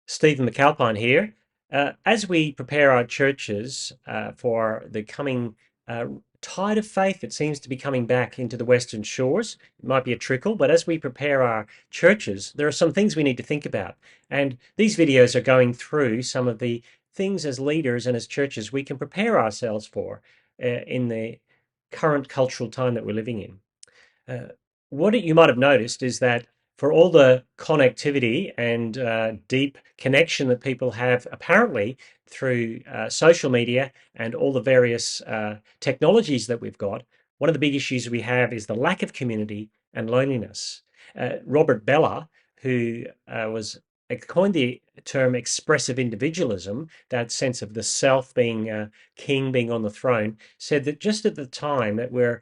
Stephen McAlpine here. As we prepare our churches for the coming uh, tide of faith that seems to be coming back into the Western Shores, it might be a trickle, but as we prepare our churches, there are some things we need to think about. And these videos are going through some of the things as leaders and as churches we can prepare ourselves for in the current cultural time that we're living in. What you might have noticed is that for all the connectivity and deep connection that people have apparently through social media and all the various technologies that we've got, one of the big issues we have is the lack of community and loneliness. Robert Bellah, who was coined the term expressive individualism, that sense of the self being king, being on the throne, said that just at the time that we're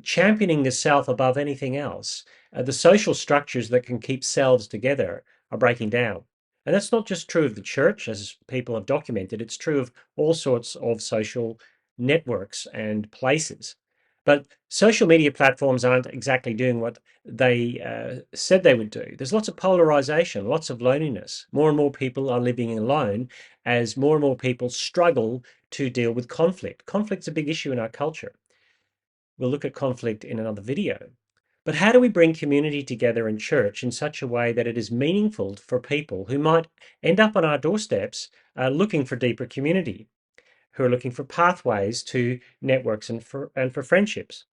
championing the self above anything else, the social structures that can keep selves together are breaking down. And that's not just true of the church, as people have documented, it's true of all sorts of social networks and places. But social media platforms aren't exactly doing what they said they would do. There's lots of polarization, lots of loneliness. More and more people are living alone as more and more people struggle to deal with conflict. Conflict's a big issue in our culture. We'll look at conflict in another video. But how do we bring community together in church in such a way that it is meaningful for people who might end up on our doorsteps looking for deeper community, who are looking for pathways to networks and for friendships?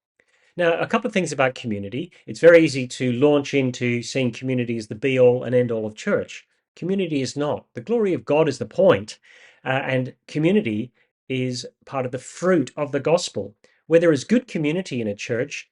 Now, a couple of things about community. It's very easy to launch into seeing community as the be all and end all of church. Community is not. The glory of God is the point, and community is part of the fruit of the gospel. Where there is good community in a church,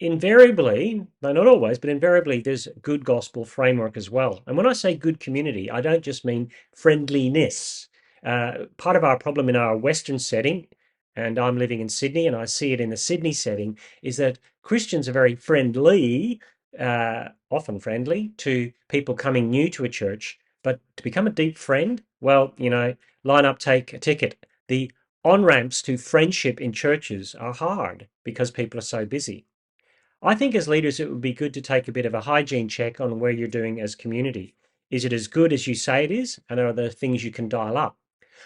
invariably, no, not always, but invariably, there's good gospel framework as well. And when I say good community, I don't just mean friendliness. Part of our problem in our Western setting, and I'm living in Sydney and I see it in the Sydney setting, is that Christians are very friendly, often friendly to people coming new to a church. But to become a deep friend, well, line up, take a ticket. The on ramps to friendship in churches are hard because people are so busy. I think as leaders, it would be good to take a bit of a hygiene check on where you're doing as community. Is it as good as you say it is? And are there things you can dial up?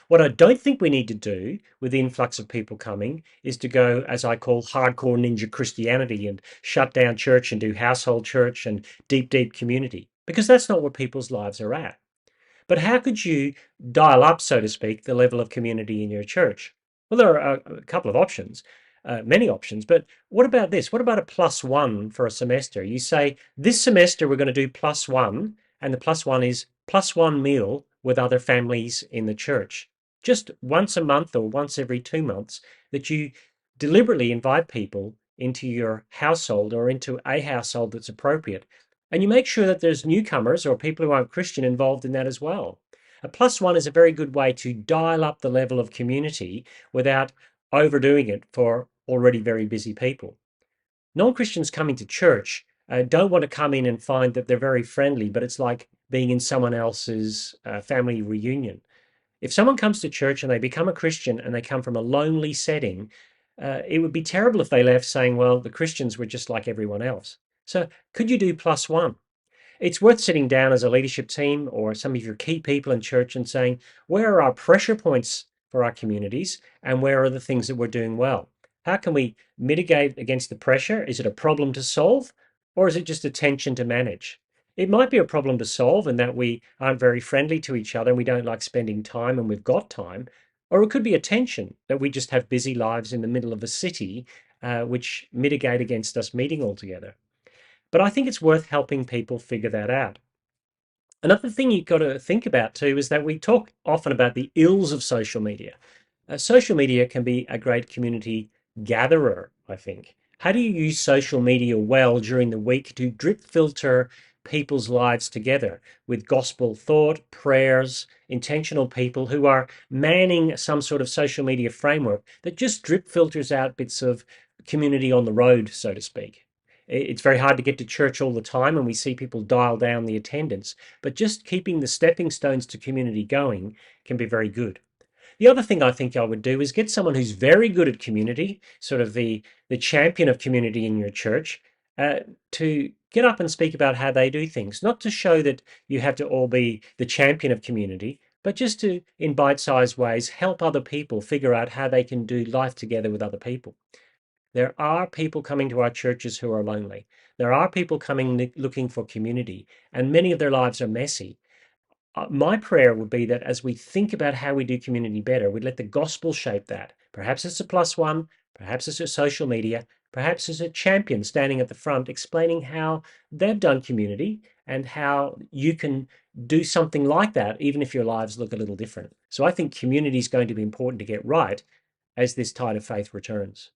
What I don't think we need to do with the influx of people coming is to go, as I call, hardcore ninja Christianity and shut down church and do household church and deep, deep community, because that's not what people's lives are at. But how could you dial up, so to speak, the level of community in your church? Well, there are a couple of options, many options, but what about this? What about a +1 for a semester? You say, this semester we're going to do +1, and the +1 is +1 meal with other families in the church. Just once a month or once every 2 months, that you deliberately invite people into your household or into a household that's appropriate, and you make sure that there's newcomers or people who aren't Christian involved in that as well. A +1 is a very good way to dial up the level of community without overdoing it for already very busy people. Non-Christians coming to church don't want to come in and find that they're very friendly, but it's like being in someone else's family reunion. If someone comes to church and they become a Christian and they come from a lonely setting, it would be terrible if they left saying, well, the Christians were just like everyone else. So could you do +1? It's worth sitting down as a leadership team or some of your key people in church and saying, where are our pressure points for our communities and where are the things that we're doing well? How can we mitigate against the pressure? Is it a problem to solve or is it just a tension to manage? It might be a problem to solve in that we aren't very friendly to each other and we don't like spending time and we've got time. Or it could be a tension that we just have busy lives in the middle of a city, which mitigate against us meeting altogether. But I think it's worth helping people figure that out. Another thing you've got to think about too is that we talk often about the ills of social media. Social media can be a great community gatherer, I think. How do you use social media well during the week to drip filter people's lives together with gospel thought, prayers, intentional people who are manning some sort of social media framework that just drip filters out bits of community on the road, so to speak? It's very hard to get to church all the time, and we see people dial down the attendance, but just keeping the stepping stones to community going can be very good. The other thing I think I would do is get someone who's very good at community, sort of the champion of community in your church, uh, to get up and speak about how they do things, not to show that you have to all be the champion of community, but just to, in bite-sized ways, help other people figure out how they can do life together with other people. There are people coming to our churches who are lonely. There are people coming looking for community, and many of their lives are messy. My prayer would be that as we think about how we do community better, we'd let the gospel shape that. Perhaps it's a plus one, perhaps it's a social media, perhaps it's a champion standing at the front explaining how they've done community and how you can do something like that, even if your lives look a little different. So I think community is going to be important to get right as this tide of faith returns.